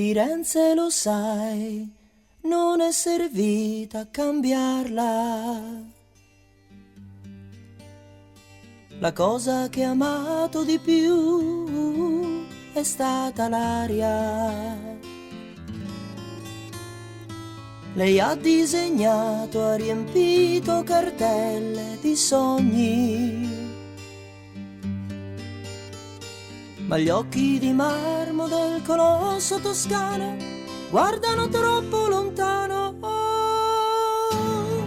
Firenze, lo sai, non è servita a cambiarla. La cosa che ho amato di più è stata l'aria. Lei ha disegnato, ha riempito cartelle di sogni, ma gli occhi di marmo del colosso toscano guardano troppo lontano. Oh,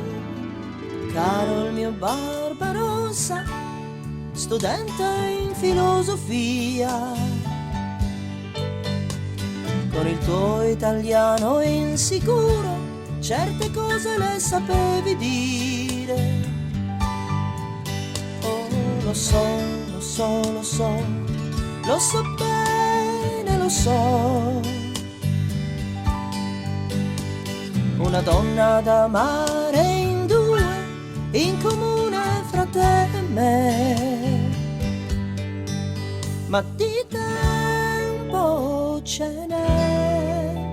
caro il mio Barbarossa, studente in filosofia, con il tuo italiano insicuro certe cose le sapevi dire. Oh, lo so, lo so, lo so, lo so bene, lo so. Una donna da amare in due, in comune fra te e me. Ma di tempo ce n'è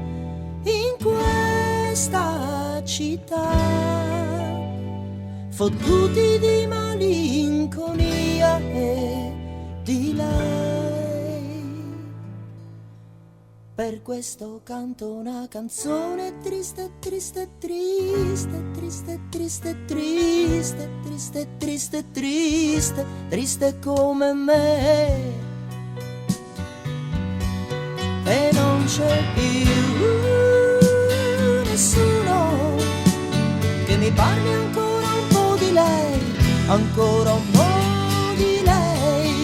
in questa città, fottuti di malinconia e di lei. Per questo canto una canzone triste, triste, triste, triste, triste, triste, triste, triste, triste, triste come me. E non c'è più nessuno che mi parli ancora un po' di lei, ancora un po' di lei.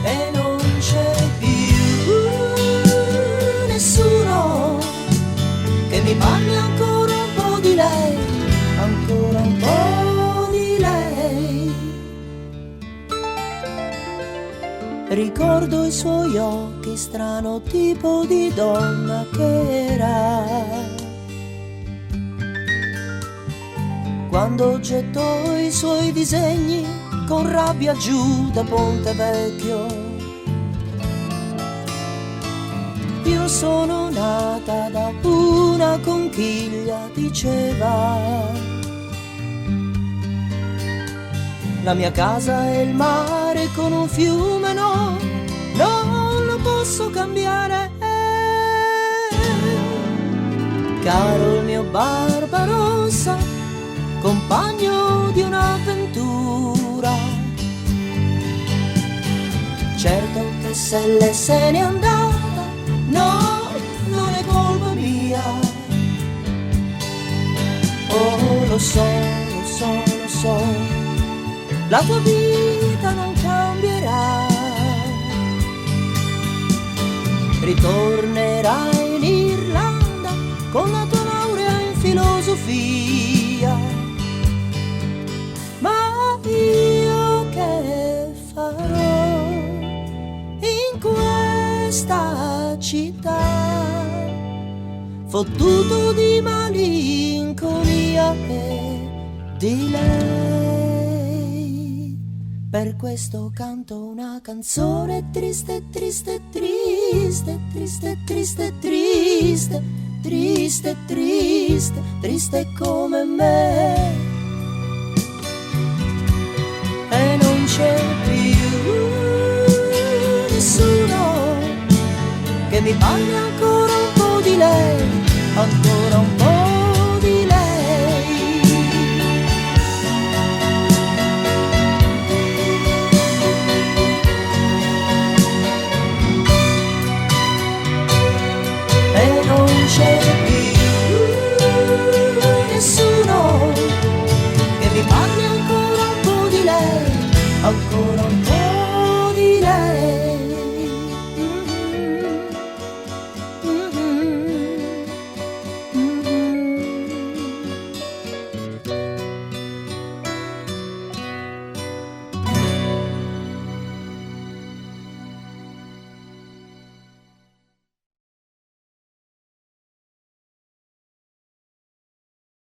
E non c'è più nessuno che mi parli ancora un po' di lei, ancora un po' di lei. Ricordo i suoi occhi, strano tipo di donna che era, quando gettò i suoi disegni con rabbia giù da Ponte Vecchio. Io sono nata da una conchiglia, diceva. La mia casa è il mare con un fiume, no, non lo posso cambiare. Caro il mio Barbarossa, compagno di un'avventura, certo che se lei se n'è andata, no, non è colpa mia. Oh, lo so, lo so, lo so, la tua vita non cambierà, ritornerai in Irlanda con la tua laurea in filosofia. Ma io che farò in questa città, fottuto di malinconia e di lei? Per questo canto una canzone triste, triste, triste, triste, triste, triste, triste, triste, triste come me. E non c'è più nessuno che mi parli ancora un po' di lei, ancora